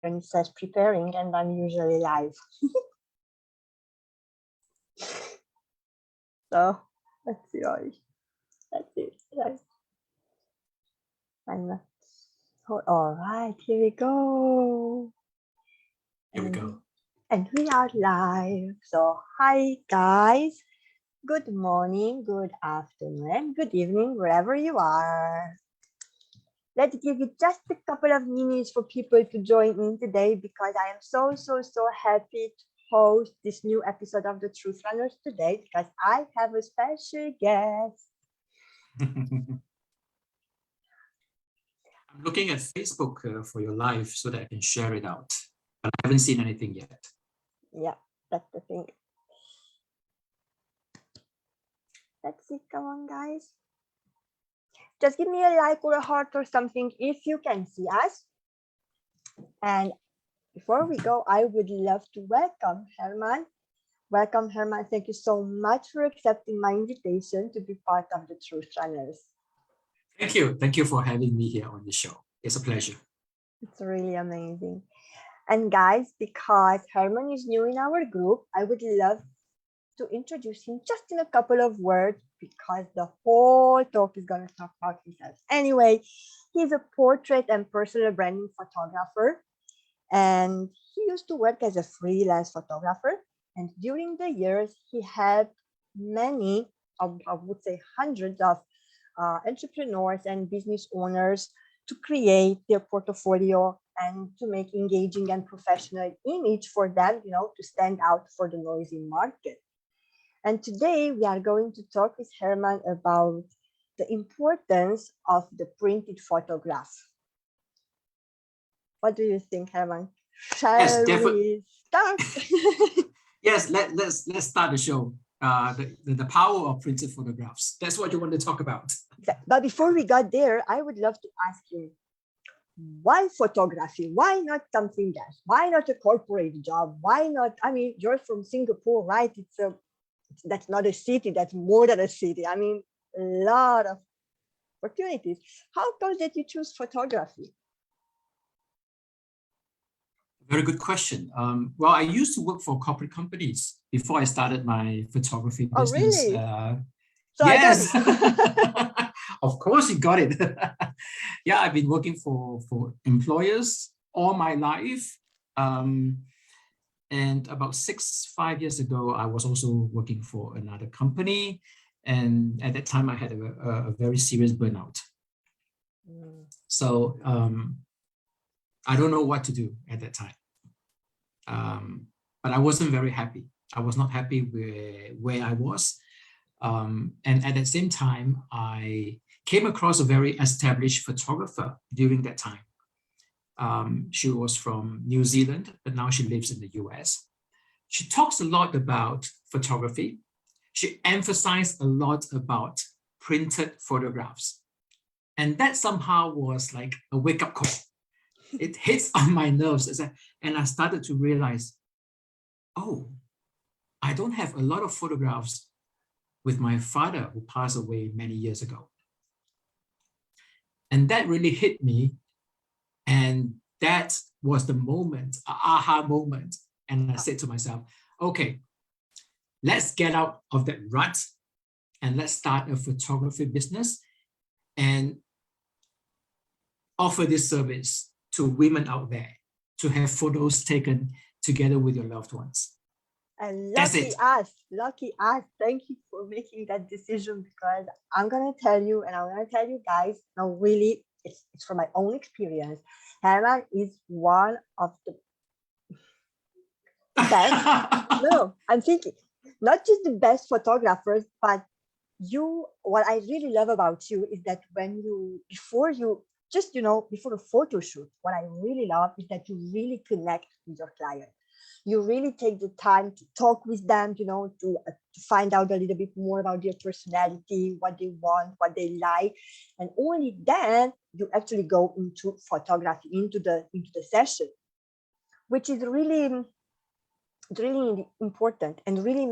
and it says preparing, and I'm usually live. So let's see. Let's see. All right, here we go. Here we go. And we are live. So hi guys. Good morning, good afternoon, good evening, wherever you are. Let's give it just a couple of minutes for people to join in today, because I am so happy to host this new episode of the Truth Runners today, because I have a special guest. I'm looking at Facebook for your live so that I can share it out, but I haven't seen anything yet. Yeah, that's the thing. Let's see, come on guys. Just give me a like or a heart or something if you can see us. And before we go, I would love to welcome Herman. Welcome, Herman. Thank you so much for accepting my invitation to be part of the Truth Runners. Thank you. Thank you for having me here on the show. It's a pleasure. It's really amazing. And guys, because Herman is new in our group, I would love to introduce him just in a couple of words, because the whole talk is going to talk about himself. Anyway, he's a portrait and personal branding photographer, and he used to work as a freelance photographer. And during the years, he helped many, I would say hundreds of entrepreneurs and business owners to create their portfolio and to make engaging and professional image for them, to stand out for the noisy market. And today we are going to talk with Herman about the importance of the printed photograph. What do you think, Herman? Shall we start? Yes, let's start the show. The power of printed photographs. That's what you want to talk about. But before we got there, I would love to ask you, why photography? Why not something else? Why not a corporate job? Why not? I mean, you're from Singapore, right? That's not a city, that's more than a city. I mean, a lot of opportunities. How come that you choose photography? Very good question. Well, I used to work for corporate companies before I started my photography business. Oh, really? So yes, I got it. Of course you got it. Yeah, I've been working for employers all my life. And about 5 years ago, I was also working for another company. And at that time, I had a very serious burnout. So I don't know what to do at that time. But I wasn't very happy. I was not happy where I was. And at the same time, I came across a very established photographer during that time. She was from New Zealand, but now she lives in the US. She talks a lot about photography. She emphasized a lot about printed photographs. And that somehow was like a wake-up call. It hits on my nerves. And I started to realize, oh, I don't have a lot of photographs with my father, who passed away many years ago. And that really hit me. And that was the moment, aha moment. And I said to myself, okay, let's get out of that rut and let's start a photography business and offer this service to women out there to have photos taken together with your loved ones. And lucky us. Thank you for making that decision, because I'm going to tell you, and I'm going to tell you guys, now really, it's from my own experience. Herman is one of the best. No, I'm thinking, not just the best photographers, but what I really love about you is that before a photo shoot, what I really love is that you really connect with your client. You really take the time to talk with them, to find out a little bit more about their personality, what they want, what they like. And only then you actually go into photography, into the session, which is really important, and really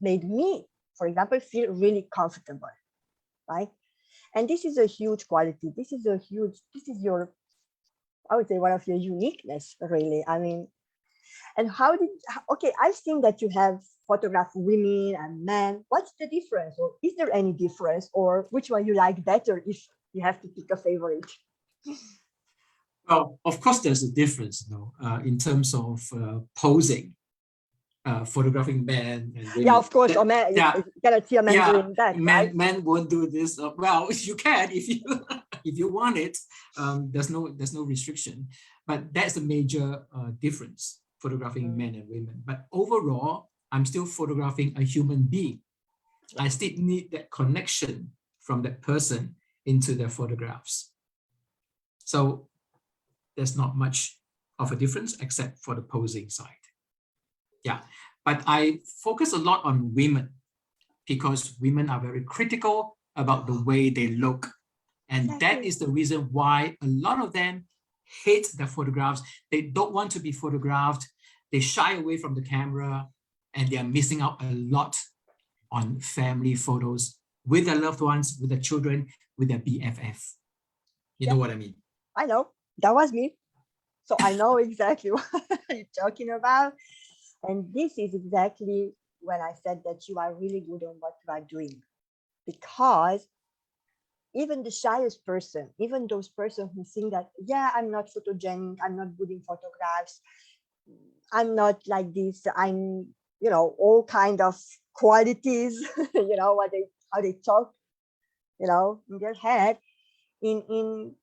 made me, for example, feel really comfortable, right? And this is a huge quality. This is your I would say one of your uniqueness, really. I mean, and okay, I've seen that you have photographed women and men. What's the difference? Or is there any difference? Or which one you like better if you have to pick a favorite? Well, of course, there's a difference, in terms of posing, photographing men and Yeah, women. of course. Or man, Yeah, you cannot see a man yeah, doing that, right? men won't do this. Well, you can if you if you want it. There's no restriction, but that's the major difference, photographing Mm, men and women. But overall, I'm still photographing a human being. yeah, I still need that connection from that person into their photographs. So there's not much of a difference except for the posing side. Yeah, but I focus a lot on women because women are very critical about the way they look. And that exactly. is the reason why a lot of them hate their photographs. They don't want to be photographed. They shy away from the camera and they are missing out a lot on family photos with their loved ones, with their children, with their BFF. You know Yep, what I mean? I know. That was me. So I know exactly what you're talking about. And this is exactly when I said that you are really good on what you are doing. Because even the shyest person, even those person who think that, yeah, I'm not photogenic, I'm not good in photographs, I'm not like this, I'm, all kind of qualities, what they how they talk, in their head, in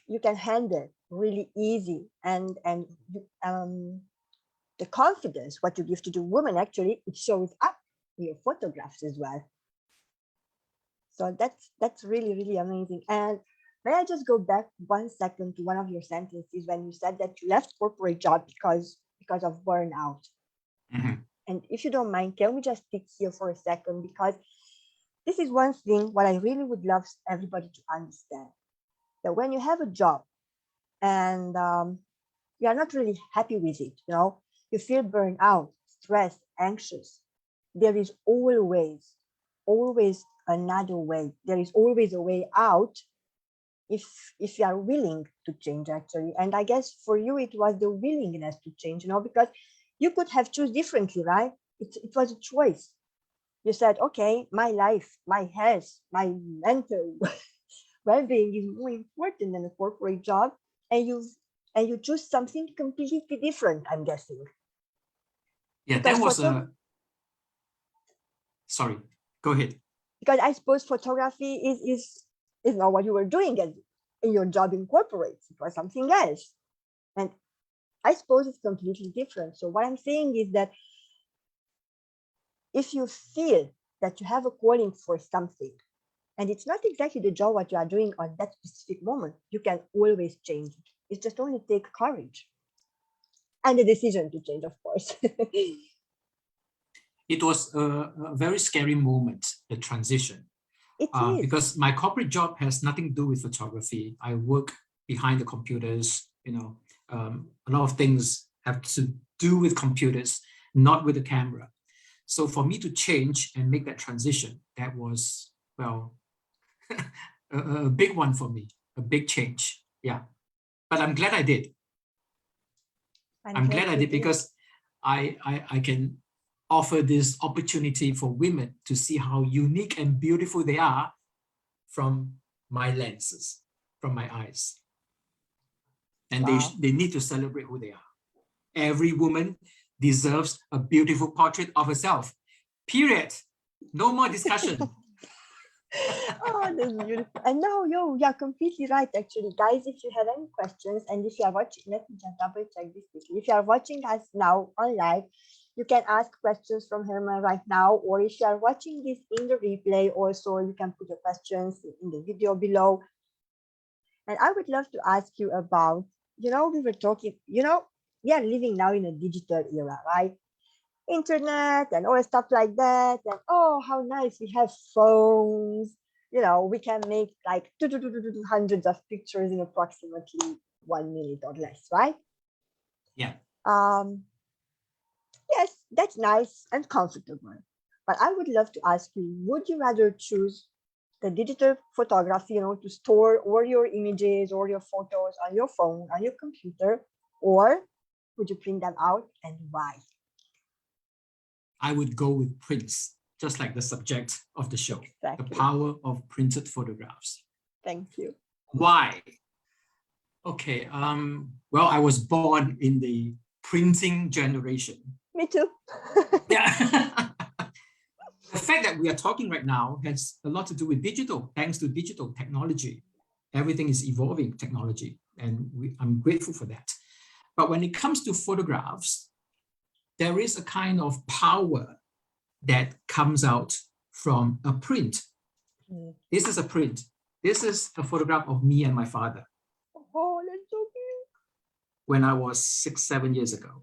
you can handle really easy and the confidence what you give to the woman actually it shows up in your photographs as well. So that's really really amazing. And may I just go back 1 second to one of your sentences when you said that you left corporate job because of burnout. Mhm. And if you don't mind, can we just stick here for a second, because this is one thing what I really would love everybody to understand, that when you have a job and you are not really happy with it, you feel burned out, stressed, anxious, there is always another way. There is always a way out if you are willing to change actually. And I guess for you it was the willingness to change, because you could have choose differently, right? It was a choice. You said, okay, my life, my health, my mental well-being is more important than a corporate job, and you choose something completely different, I'm guessing. Yeah, because that was photo a, sorry, go ahead. because I suppose photography is not what you were doing in your job in corporate. It was something else, and I suppose it's completely different. So what I'm saying is that if you feel that you have a calling for something, and it's not exactly the job what you are doing on that specific moment, you can always change it. It just only take courage and the decision to change, of course. It was a very scary moment, the transition, It is. because my corporate job has nothing to do with photography. I work behind the computers, a lot of things have to do with computers, not with the camera. So for me to change and make that transition, that was, well, a big one for me, a big change. Yeah. But I'm glad I did. I'm I'm glad glad I you did did. because I can offer this opportunity for women to see how unique and beautiful they are from my lenses, from my eyes. And Wow. they need to celebrate who they are. Every woman deserves a beautiful portrait of herself. Period. No more discussion. Oh, that's beautiful. And no, you're completely right, actually. Guys, if you have any questions and if you are watching, let me just double check this quickly. If you are watching us now on live, you can ask questions from Herman right now, or if you are watching this in the replay, also you can put your questions in the video below. And I would love to ask you about, we were talking, we are living now in a digital era, right? Internet and all stuff like that. And oh, how nice we have phones. We can make like hundreds of pictures in approximately 1 minute or less, right? Yeah. Um, yes, that's nice and comfortable. But I would love to ask you, would you rather choose the digital photography, to store all your images or your photos on your phone, on your computer, or would you print them out and why? I would go with prints, just like the subject of the show, the Exactly. power of printed photographs. Thank you. Why? Okay, well, I was born in the printing generation. Me too. Yeah. The fact that we are talking right now has a lot to do with digital, thanks to digital technology. Everything is evolving technology, and I'm grateful for that. But when it comes to photographs, there is a kind of power that comes out from a print. This is a print. This is a photograph of me and my father. Oh, that's so cute. When I was 6, 7 years ago.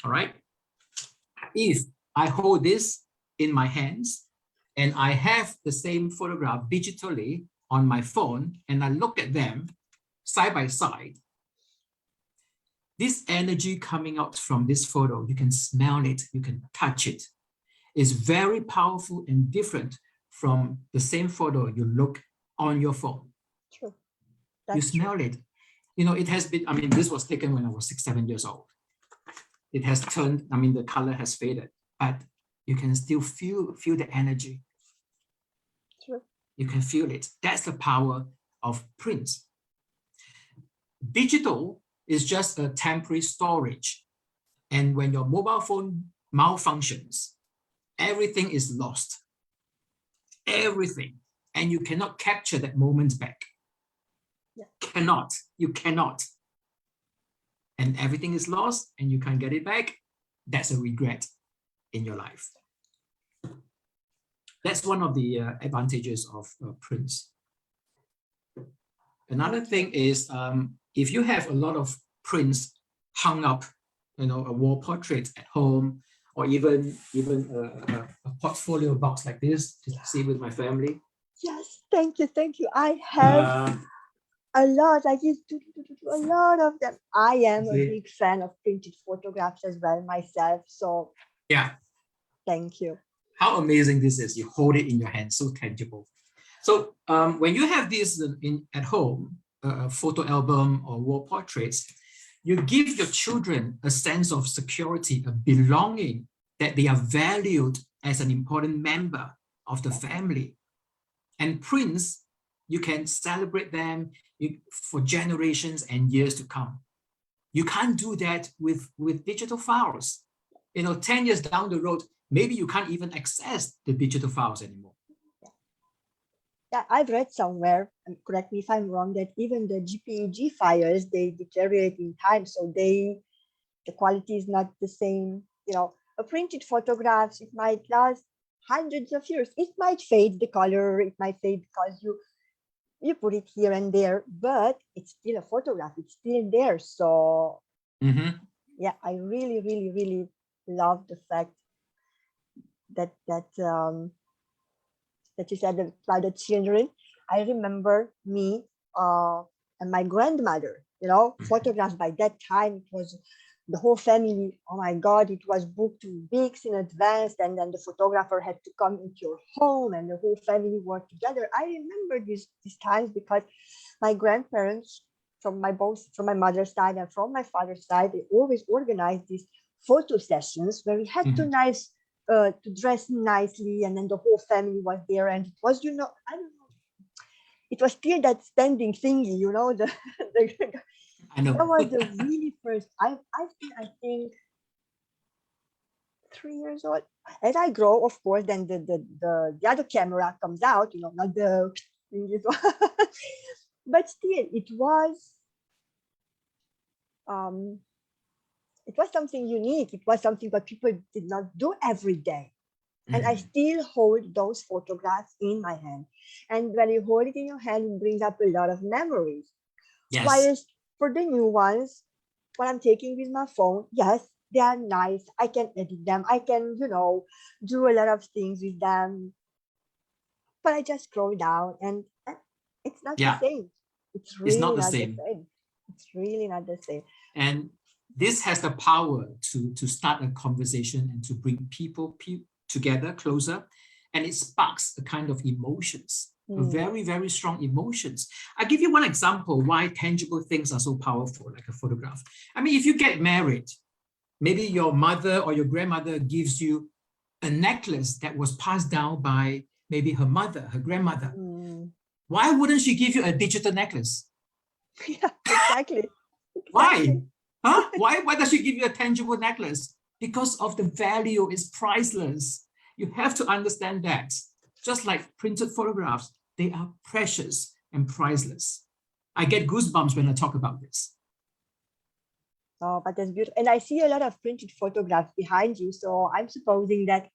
All right. If I hold this in my hands and I have the same photograph digitally on my phone and I look at them side by side, this energy coming out from this photo, you can smell it, you can touch it, is very powerful and different from the same photo you look on your phone. True. You That's smell true. it. It has been, this was taken when I was 6, 7 years old. It has turned, the color has faded, but you can still feel the energy. True. You can feel it. That's the power of prints. Digital is just a temporary storage. And when your mobile phone malfunctions, everything is lost. Everything. And you cannot capture that moment back. Yeah. You cannot. And everything is lost and you can't get it back. That's a regret in your life. That's one of the advantages of prints. Another thing is if you have a lot of prints hung up, a wall portrait at home, or even a portfolio box like this to see with my family. Yes, thank you. I have a lot. I used to do a lot of them. I am a big fan of printed photographs as well myself. So yeah, thank you. How amazing this is! You hold it in your hand, so tangible. So when you have this at home, a photo album or wall portraits, you give your children a sense of security, a belonging, that they are valued as an important member of the family. And prints, you can celebrate them for generations and years to come. You can't do that with digital files. 10 years down the road, maybe you can't even access the digital files anymore. Yeah, I've read somewhere, and correct me if I'm wrong, that even the JPEG files, they deteriorate in time, so the quality is not the same. A printed photographs, it might last hundreds of years. It might fade the color, it might fade because you put it here and there, but it's still a photograph. It's still there. So yeah, I really, really, really love the fact that you said about the children. I remember me and my grandmother, photographs by that time. It was the whole family. Oh my God, it was booked weeks in advance, and then the photographer had to come into your home and the whole family worked together. I remember these times because my grandparents, from my mother's side and from my father's side, they always organized these photo sessions where we had to dress nicely, and then the whole family was there, and it was, I don't know, it was still that standing thingy, I know. That was the really first. I think 3 years old. As I grow, of course, then the other camera comes out, not the thingy. But still, it was something unique. It was something that people did not do every day. And I still hold those photographs in my hand. And when you hold it in your hand, it brings up a lot of memories. Yes. Whereas for the new ones, what I'm taking with my phone, yes, they are nice. I can edit them. I can, do a lot of things with them. But I just scroll down and it's not the same. It's really not the same. It's really not the same. And this has the power to start a conversation and to bring people together closer, and it sparks a kind of emotions. very, very strong emotions. I give you one example why tangible things are so powerful, like a photograph. I mean, if you get married, maybe your mother or your grandmother gives you a necklace that was passed down by maybe her mother, her grandmother. Why wouldn't she give you a digital necklace? Yeah, exactly. Why? Exactly. Huh? Why does she give you a tangible necklace? Because of the value is priceless. You have to understand that. Just like printed photographs, they are precious and priceless. I get goosebumps when I talk about this. Oh, but that's beautiful. And I see a lot of printed photographs behind you. So I'm supposing that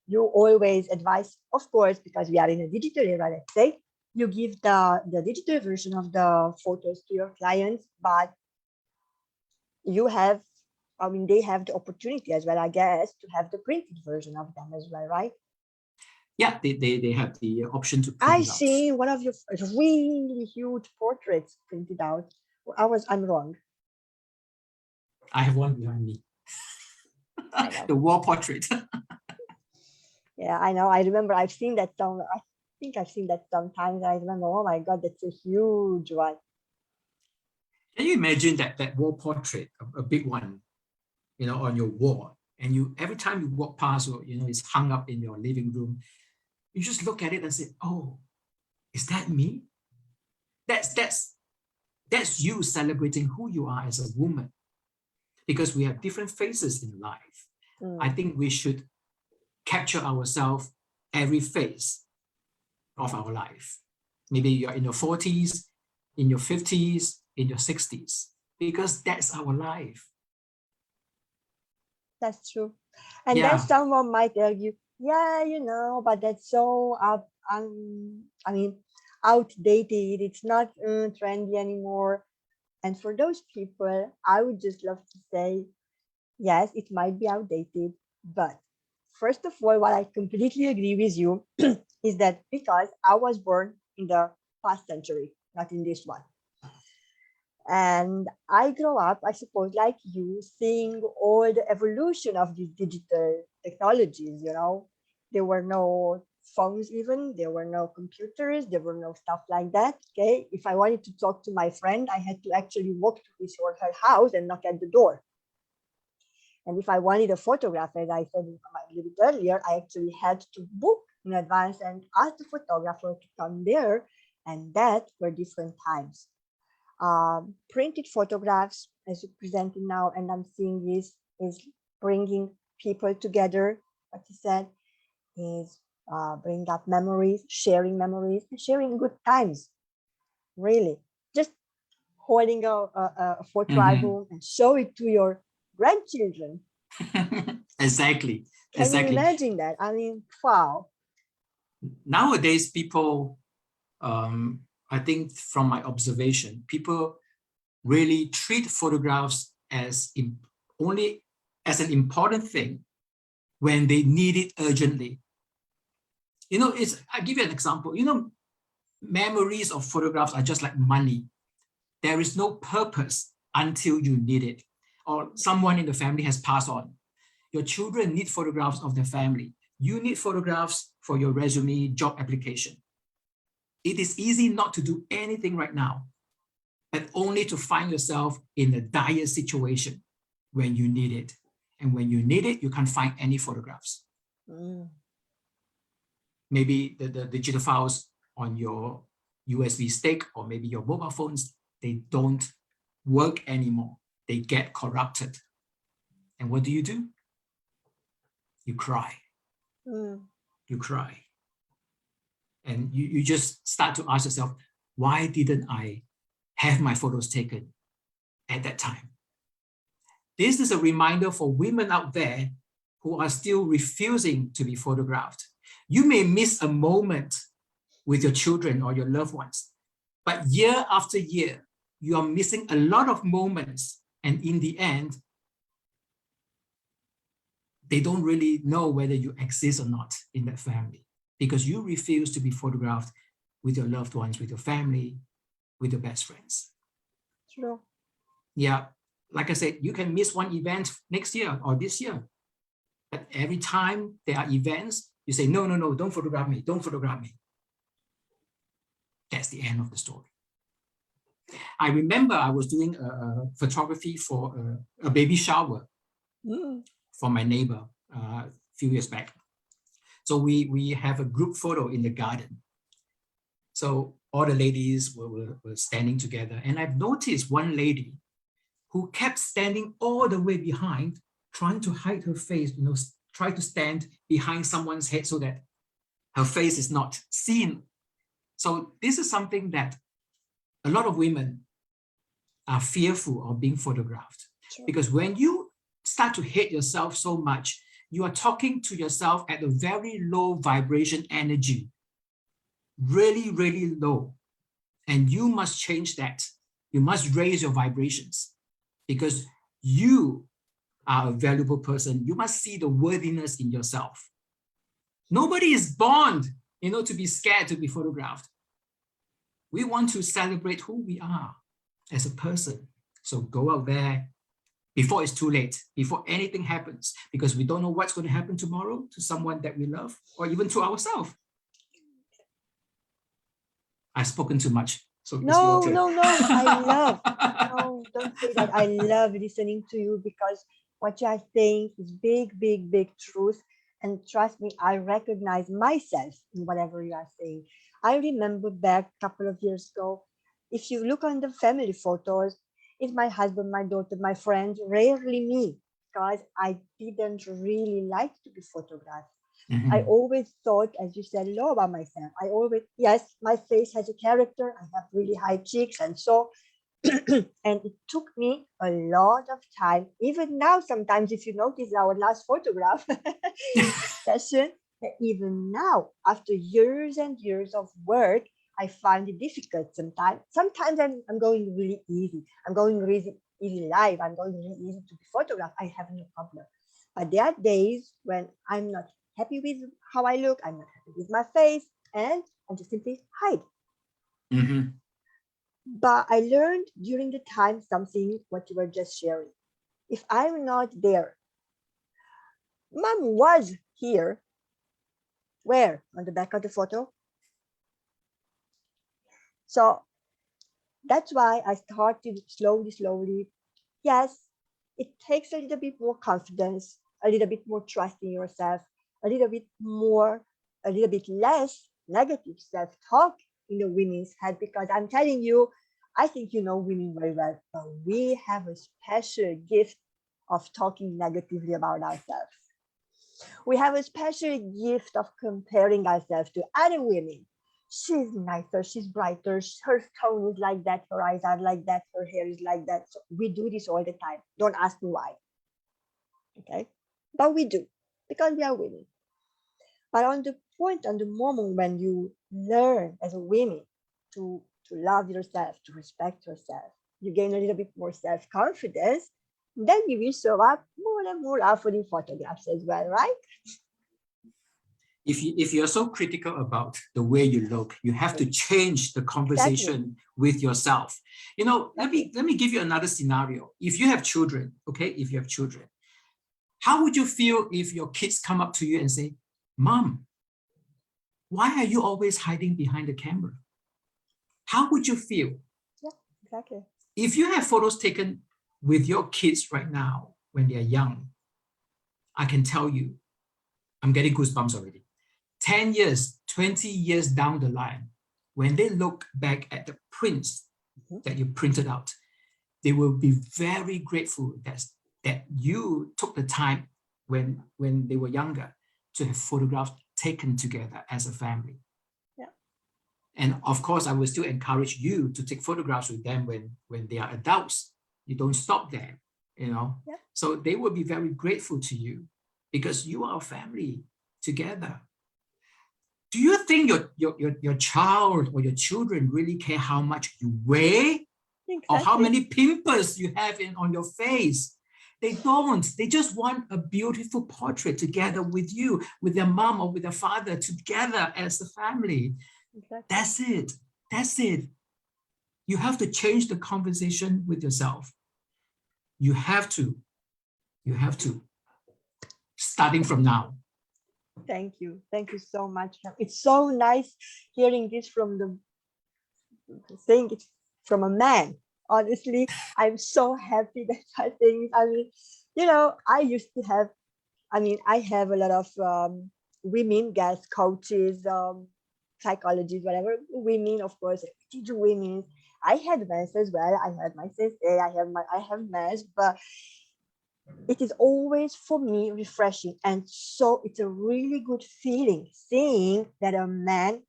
you always advise, of course, because we are in a digital era, let's say, you give the digital version of the photos to your clients, but you have, I mean, they have the opportunity as well, I guess, to have the printed version of them as well, right? Yeah, they have the option to print I it out. see one of your really huge portraits printed out. I'm wrong. I have one behind me. I know. The wall portrait. Yeah, I know. I remember I've seen that some. I think I've seen that sometimes. I remember, oh my God, that's a huge one. Can you imagine that wall portrait, a big one, on your wall, and you every time you walk past, or it's hung up in your living room, you just look at it and say, "Oh, is that me?" That's you celebrating who you are as a woman, because we have different phases in life. I think we should capture ourselves every phase of our life. Maybe you're in your 40s, in your 50s, in your 60s, because that's our life. That's true. And then Yeah. someone might argue, yeah, but that's so I mean, outdated. It's not trendy anymore. And for those people, I would just love to say, yes, it might be outdated, but first of all, what I completely agree with you is that because I was born in the past century, not in this one. And I grow up, I suppose, like you, seeing all the evolution of these digital technologies. There were no phones even, there were no computers, there were no stuff like that. Okay. If I wanted to talk to my friend, I had to actually walk to his or her house and knock at the door. And if I wanted a photograph, as I said a little bit earlier, I actually had to book in advance and ask the photographer to come there. And that were different times. Printed photographs, as you presented now, and I'm seeing this, is bringing people together. What you said is bring up memories, and sharing good times. Really, just holding a photo album and show it to your grandchildren. Exactly. Can you imagine that? I mean, wow. Nowadays, people, I think from my observation, people really treat photographs as only as an important thing when they need it urgently. I give you an example. Memories of photographs are just like money. There is no purpose until you need it, or someone in the family has passed on. Your children need photographs of their family. You need photographs for your resume, job application. It is easy not to do anything right now, but only to find yourself in a dire situation when you need it. And when you need it, you can't find any photographs. Maybe the digital files on your USB stick or maybe your mobile phones, they don't work anymore. They get corrupted. And what do? You cry. You cry. And you just start to ask yourself, why didn't I have my photos taken at that time? This is a reminder for women out there who are still refusing to be photographed. You may miss a moment with your children or your loved ones, but year after year, you are missing a lot of moments. And in the end, they don't really know whether you exist or not in that family because you refuse to be photographed with your loved ones, with your family, with your best friends. True. Yeah, like I said, you can miss one event next year or this year. But every time there are events, you say, no, don't photograph me, don't photograph me. That's the end of the story. I remember I was doing photography for a baby shower for my neighbor a few years back. So we have a group photo in the garden. So all the ladies were standing together. And I've noticed one lady who kept standing all the way behind, trying to hide her face, try to stand behind someone's head so that her face is not seen. So this is something that a lot of women are fearful of being photographed. Sure. Because when you start to hate yourself so much, you are talking to yourself at a very low vibration energy, really, really low. And you must change that. You must raise your vibrations because you are a valuable person. You must see the worthiness in yourself. Nobody is born, to be scared to be photographed. We want to celebrate who we are as a person. So go out there before it's too late, before anything happens, because we don't know what's going to happen tomorrow to someone that we love or even to ourselves. I've spoken too much. So no, don't say that. I love listening to you because what you are saying is big, big, big truth. And trust me, I recognize myself in whatever you are saying. I remember back a couple of years ago, if you look on the family photos, it's my husband, my daughter, my friends, rarely me, because I didn't really like to be photographed. Mm-hmm. I always thought, as you said, low about myself. Yes, my face has a character. I have really high cheeks and so, and it took me a lot of time. Even now, sometimes if you notice our last photograph session, even now, after years and years of work, I find it difficult sometimes. Sometimes I'm going really easy. I'm going really easy live. I'm going really easy to be photographed. I have no problem. But there are days when I'm not happy with how I look, I'm not happy with my face, and I just simply hide. Mm-hmm. But I learned during the time something what you were just sharing. If I'm not there, Mom was here. Where? On the back of the photo? So that's why I started slowly. Yes, it takes a little bit more confidence, a little bit more trust in yourself, a little bit less negative self-talk in the women's head, because I'm telling you, I think you know women very well, but we have a special gift of talking negatively about ourselves. We have a special gift of comparing ourselves to other women. She's nicer, she's brighter, her tone is like that, her eyes are like that, her hair is like that. So we do this all the time. Don't ask me why. Okay? But we do, because we are women. But on the moment when you learn as a woman to love yourself, to respect yourself, you gain a little bit more self-confidence, then you will show up more and more often in photographs as well, right? If you're so critical about the way you look, you have to change the conversation with yourself. Let me give you another scenario. If you have children, how would you feel if your kids come up to you and say, Mom, why are you always hiding behind the camera? How would you feel? Yeah, exactly. If you have photos taken with your kids right now when they're young, I can tell you, I'm getting goosebumps already. 10 years, 20 years down the line, when they look back at the prints that you printed out, they will be very grateful that you took the time when they were younger to have photographs taken together as a family. Yeah. And of course, I will still encourage you to take photographs with them when they are adults. You don't stop there, Yeah. So they will be very grateful to you because you are a family together. Do you think your child or your children really care how much you weigh? Exactly. Or how many pimples you have on your face? They don't. They just want a beautiful portrait together with you, with their mom or with their father, together as a family. Exactly. That's it. You have to change the conversation with yourself. You have to. Starting from now. Thank you so much. It's so nice hearing this from the saying it from a man. Honestly, I'm so happy that I think, I mean, I used to have, I have a lot of women guest coaches, psychologists, whatever, women, of course, teach women. I had men's as well. I had my sensei, I have men's, but it is always for me refreshing. And so it's a really good feeling seeing that a man,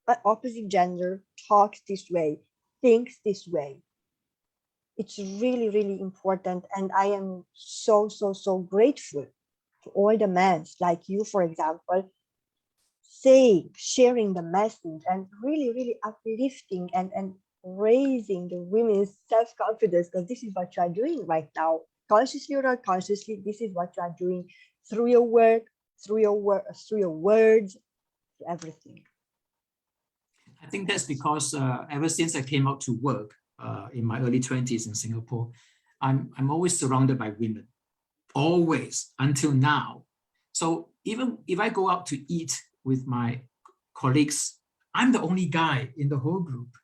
an opposite gender, talks this way, thinks this way. It's really, really important. And I am so, so, so grateful to all the men like you, for example, saying, sharing the message and really, really uplifting and raising the women's self-confidence, because this is what you are doing right now. Consciously or unconsciously, this is what you are doing through your work, through your words, everything. I think that's because ever since I came out to work in my early 20s in Singapore, I'm always surrounded by women, always until now. So even if I go out to eat with my colleagues, I'm the only guy in the whole group.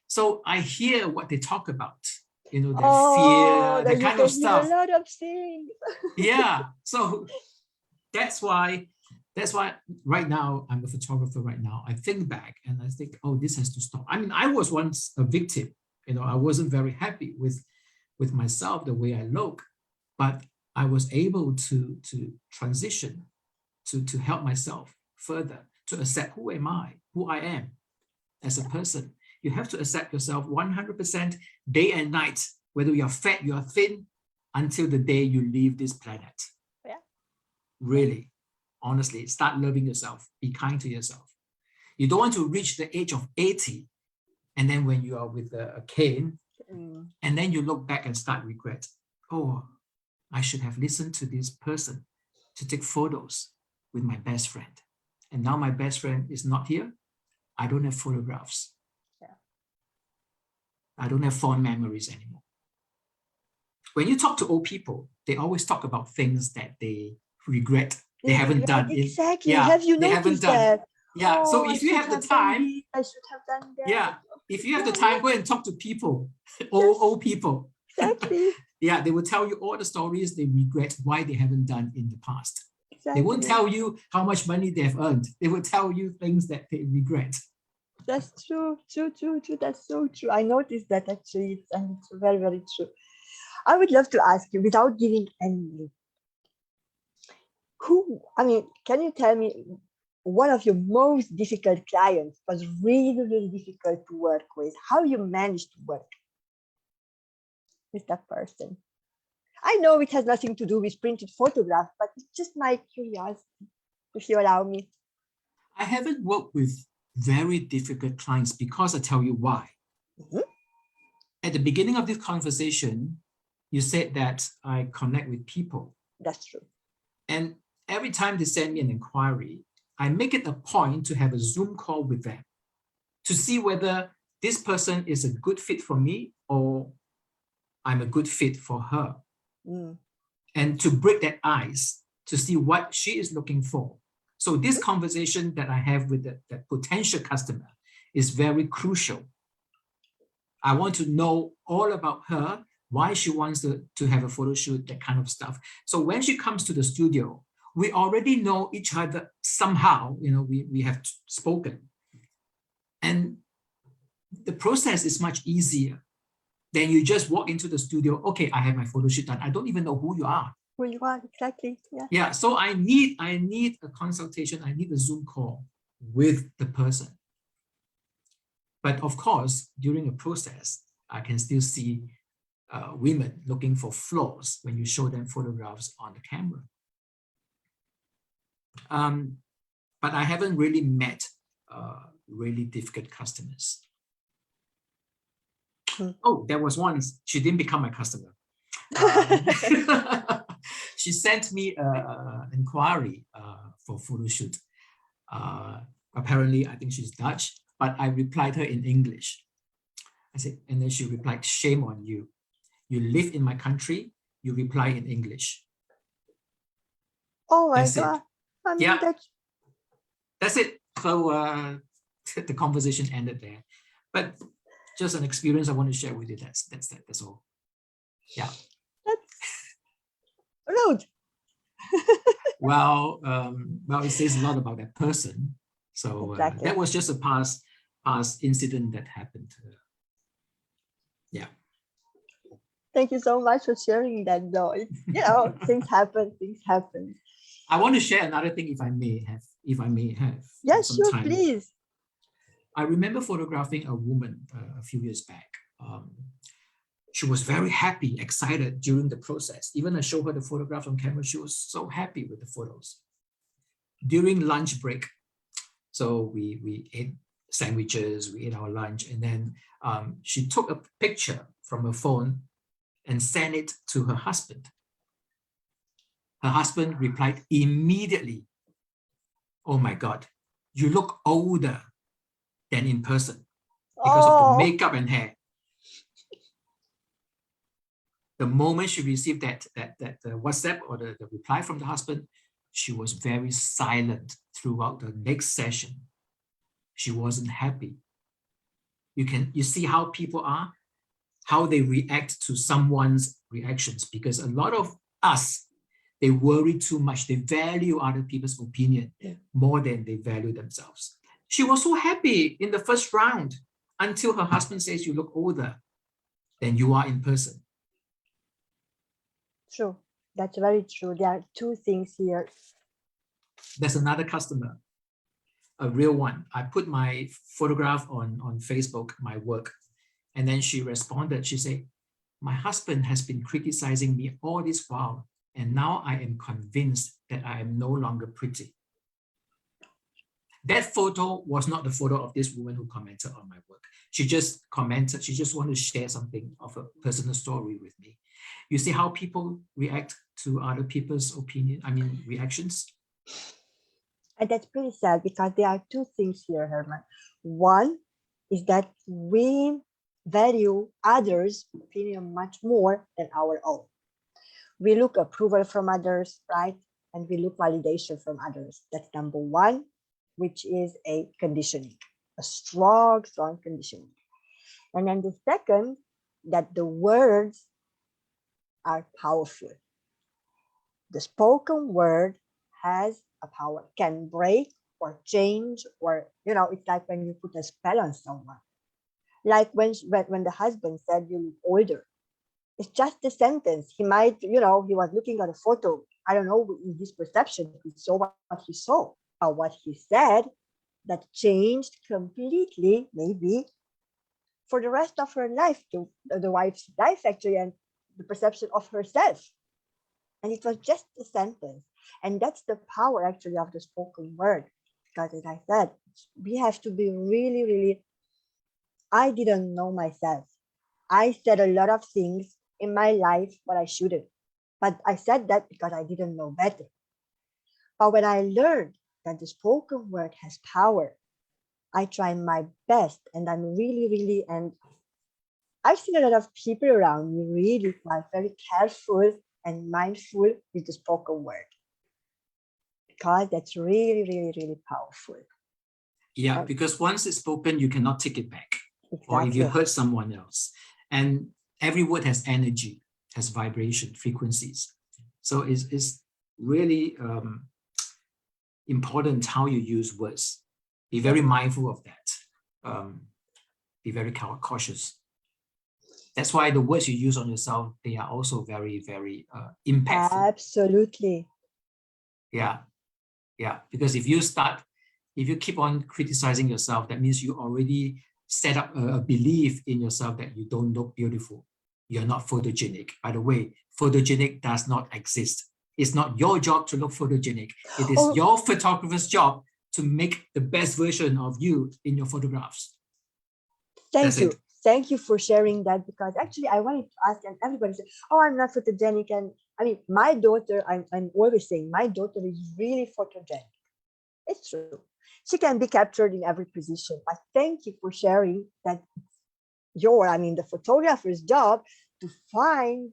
So I hear what they talk about, their Oh, fear, that that you kind of can hear a stuff. lot of things. Yeah. So that's why right now I'm a photographer right now. I think back and I think, oh, this has to stop. I mean, I was once a victim. I wasn't very happy with myself, the way I look, but I was able to transition to help myself further, to accept who I am as a person. You have to accept yourself 100% day and night, whether you're fat, you're thin, until the day you leave this planet. Yeah. Really, honestly, start loving yourself. Be kind to yourself. You don't want to reach the age of 80, and then when you are with a cane, and then you look back and start regret. Oh, I should have listened to this person to take photos with my best friend. And now my best friend is not here. I don't have photographs. Yeah. I don't have fond memories anymore. When you talk to old people, they always talk about things that they regret. They haven't done in, exactly. yeah, Have you they haven't noticed done. that? Yeah. So Oh, I if you should have the have done time, this. I should have done that. yeah, if you have the Yeah, time, yeah. go and talk to people, Yes, old people. exactly. Yeah, they will tell you all the stories they regret why they haven't done in the past. They won't Exactly. tell you how much money they've earned. They will tell you things that they regret. That's true. True, true, true. That's so true. I noticed that actually, and it's very, very true. I would love to ask you, without giving any, can you tell me one of your most difficult clients was really, really difficult to work with? How you managed to work with that person? I know it has nothing to do with printed photograph, but it's just my curiosity, if you allow me. I haven't worked with very difficult clients because I tell you why. Mhm. At the beginning of this conversation, you said that I connect with people. That's true. And every time they send me an inquiry, I make it a point to have a Zoom call with them to see whether this person is a good fit for me or I'm a good fit for her. Mm. And to break that ice, to see what she is looking for. So this conversation that I have with that potential customer is very crucial. I want to know all about her, why she wants to have a photo shoot, that kind of stuff. So when she comes to the studio, we already know each other somehow, we have spoken. And the process is much easier than you just walk into the studio. Okay, I have my photo shoot done. I don't even know who you are. Who you are, exactly. Yeah. Yeah, so I need a consultation. I need a Zoom call with the person. But of course, during a process, I can still see women looking for flaws when you show them photographs on the camera. But I haven't really met really difficult customers. Oh, there was once, she didn't become my customer. She sent me an inquiry for photo shoot. Apparently, I think she's Dutch, but I replied her in English. I said, and then she replied, shame on you. You live in my country, you reply in English. Oh my That's God. it. I mean, Yeah, that's it. So the conversation ended there. But just an experience I want to share with you. That's all. Yeah. That's rude. Well, it says a lot about that person. So that Exactly. was just a past incident that happened. Yeah. Thank you so much for sharing that, though. It's, things happen, things happen. I want to share another thing, if I may have Yes, some sure, time. please. I remember photographing a woman a few years back. She was very happy, excited during the process. Even I showed her the photograph on camera. She was so happy with the photos. During lunch break, so we ate sandwiches, we ate our lunch, and then she took a picture from her phone and sent it to her husband. Her husband replied immediately, "Oh my God, you look older than in person because of the Oh, makeup and hair." The moment she received that WhatsApp or the reply from the husband, she was very silent throughout the next session. She wasn't happy. You see how people are, how they react to someone's reactions, because a lot of us, they worry too much. They value other people's opinion more than they value themselves. She was so happy in the first round until her husband says, "You look older than you are in person." true. That's very true. There are two things here. There's another customer, a real one. I put my photograph on Facebook, my work, and then she responded. She said, "My husband has been criticizing me all this while, and now I am convinced that I am no longer pretty." That photo was not the photo of this woman who commented on my work. She just commented, she just wanted to share something of a personal story with me. You see how people react to other people's reactions? And that's pretty sad because there are two things here, Herman. One is that we value others' opinion much more than our own. We look approval from others, right? And we look validation from others. That's number one, which is a conditioning, a strong, strong conditioning. And then the second, that the words are powerful. The spoken word has a power, can break or change, or it's like when you put a spell on someone. Like when the husband said you look older. It's just a sentence. He might, he was looking at a photo. I don't know in his perception, he saw what he saw. But what he said that changed completely, maybe for the rest of her life, the wife's life actually, and the perception of herself. And it was just a sentence. And that's the power actually of the spoken word. Because as I said, we have to be really, really, I didn't know myself. I said a lot of things in my life, but I shouldn't. But I said that because I didn't know better. But when I learned that the spoken word has power, I try my best, and I'm really, really, and I've seen a lot of people around me really are very careful and mindful with the spoken word because that's really, really, really powerful. Yeah, And because once it's spoken, you cannot take it back. Or if you exactly. hurt someone else. And every word has energy, has vibration, frequencies. So it's really important how you use words. Be very mindful of that. Be very cautious. That's why the words you use on yourself, they are also very, very impactful. Absolutely. Yeah, yeah. Because if you keep on criticizing yourself, that means you already set up a belief in yourself that you don't look beautiful. You're not photogenic. By the way, photogenic does not exist. It's not your job to look photogenic. It is Oh, your photographer's job to make the best version of you in your photographs. That's thank you. it. Thank you for sharing that because actually I wanted to ask, and everybody said, "Oh, I'm not photogenic." And I mean, my daughter, I'm always saying, my daughter is really photogenic. It's true. She can be captured in every position. But thank you for sharing that the photographer's job to find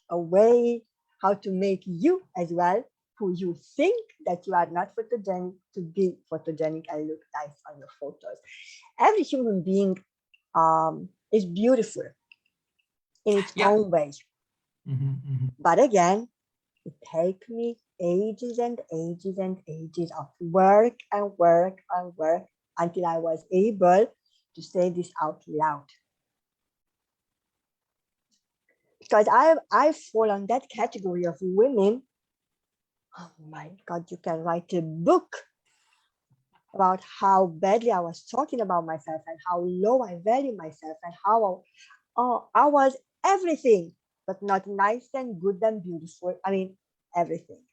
a way how to make you as well, who you think that you are not photogenic, to be photogenic and look nice on your photos. Every human being is beautiful in its Yeah. own way. But again, it takes me ages and ages and ages of work and work and work until I was able to say this out loud. Because I fall on that category of women. Oh my God, you can write a book about how badly I was talking about myself and how low I value myself and how I was everything, but not nice and good and beautiful. I mean, everything.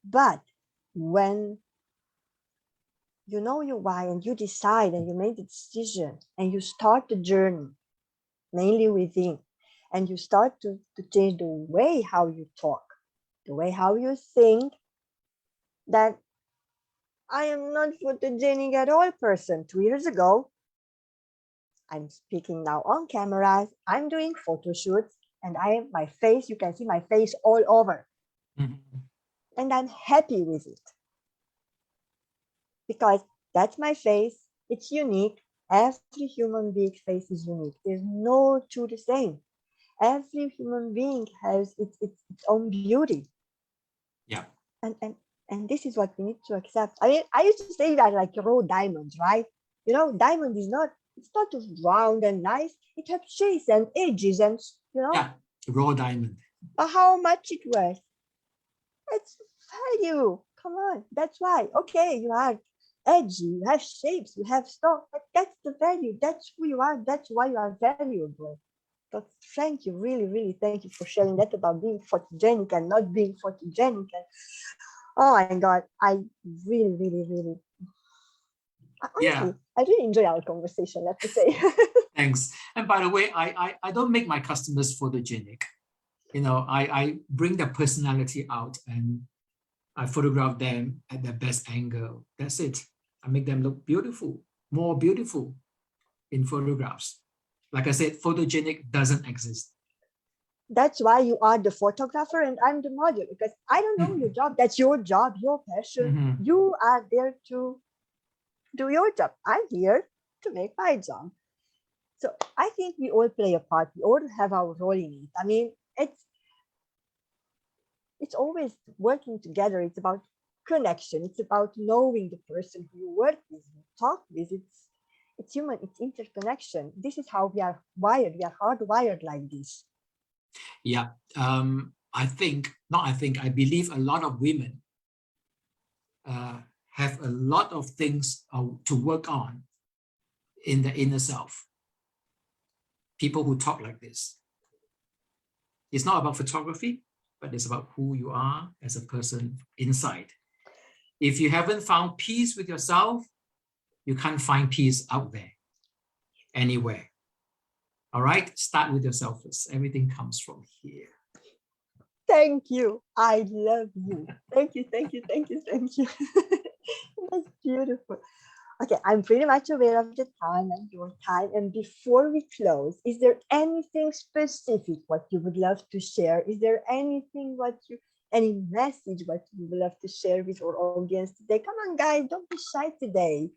But when you know your why and you decide and you make the decision and you start the journey, mainly within, and you start to change the way how you talk, the way how you think, that I am not photogenic at all person. 2 years ago, I'm speaking now on cameras, I'm doing photo shoots, and my face, you can see my face all over. And I'm happy with it because that's my face. It's unique. Every human being's face is unique. There's no two the same. Every human being has its own beauty. Yeah. And this is what we need to accept. I mean, I used to say that like raw diamonds, right? You know, diamond is not, it's not just round and nice. It has shapes and edges and, you know, Yeah. Raw diamond. but how much it worth? It's value. Come on. That's why. Okay, you are edgy, you have shapes, you have stuff, but that's the value. That's who you are. That's why you are valuable. So thank you, really, really thank you for sharing that about being photogenic and not being photogenic. And oh my God, I really, really, really, Yeah. honestly, I really enjoy our conversation, let me say. Thanks. And by the way, I don't make my customers photogenic. You know, I bring their personality out and I photograph them at their best angle. That's it. I make them look beautiful, more beautiful in photographs. Like I said, photogenic doesn't exist. That's why you are the photographer and I'm the model, because I don't know your job, your passion. Mhm. You are there to do your job. I'm here to make my job. So I think we all play a part. We all have our role in it. I mean, it's always working together. It's about connection. It's about knowing the person who you work with, you talk with. It's human. It's interconnection. This is how we are wired. We are hardwired like this. Yeah. I believe a lot of women uh, have a lot of things to work on in the inner self. People who talk like this. It's not about photography, but it's about who you are as a person inside. If you haven't found peace with yourself, you can't find peace out there, anywhere. All right? Start with yourself first. Everything comes from here. Thank you. I love you. Thank you. Thank you. Thank you. Thank you. That's beautiful. Okay, I'm pretty much aware of the time and your time. And before we close, is there anything specific what you would love to share? Is there any message what you would love to share with our audience today? Come on, guys, don't be shy today.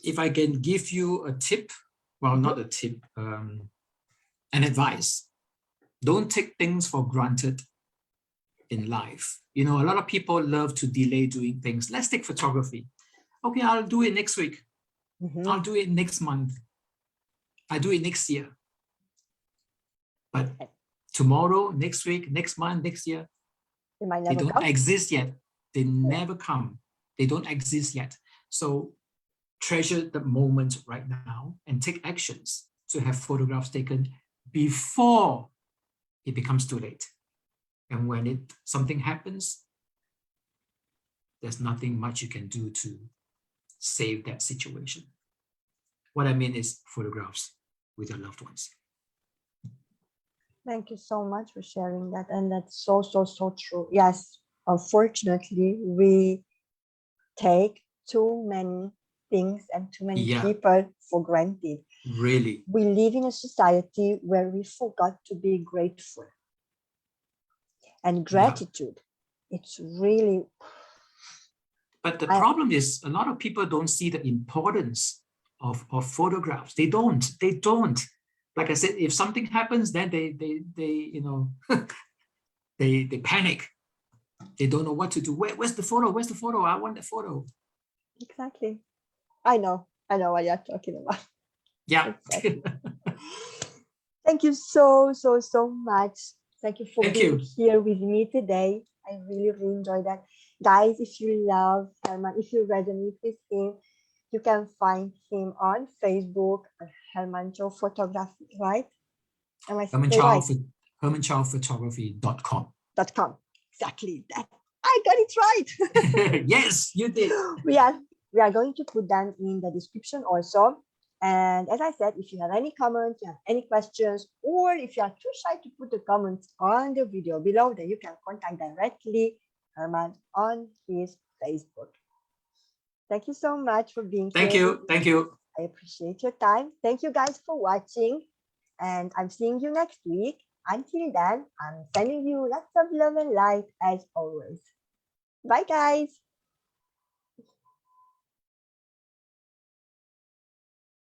If I can give you a tip, well, not a tip, an advice. Don't take things for granted in life. You know, a lot of people love to delay doing things. Let's take photography. Okay, I'll do it next week. I'll do it next month. I do it next year. But tomorrow, next week, next month, next year, they don't exist yet. They never come. They don't exist yet. So treasure the moment right now and take actions to have photographs taken before it becomes too late. And when something happens, there's nothing much you can do to save that situation. What I mean is photographs with your loved ones. Thank you so much for sharing that. And that's so, so, so true. Yes, unfortunately, we take too many things and too many people for granted. Really. We live in a society where we forgot to be grateful. And gratitude, it's really... But the problem is a lot of people don't see the importance of photographs. They don't. They don't. Like I said, if something happens, then they you know they panic. They don't know what to do. Where's the photo? Where's the photo? I want the photo. Exactly. I know what you're talking about. Yeah. Exactly. Thank you so much. Thank you for Thank being you. here with me today. I really enjoyed that. Guys, if you love Herman, if you resonate with him, you can find him on Facebook, Herman Chow Photography, right? Am I Herman say Chow right? for HermanChowPhotography.com. .com. Exactly. That I got it right. Yes, you did. we are we are going to put them in the description also. And as I said, if you have any comments, you have any questions, or if you are too shy to put the comments on the video below, then you can contact directly Herman on his Facebook. Thank you so much for being Thank here. you. Thank you. I appreciate your time. Thank you guys for watching, and I'm seeing you next week. Until then, I'm sending you lots of love and light as always. Bye, guys.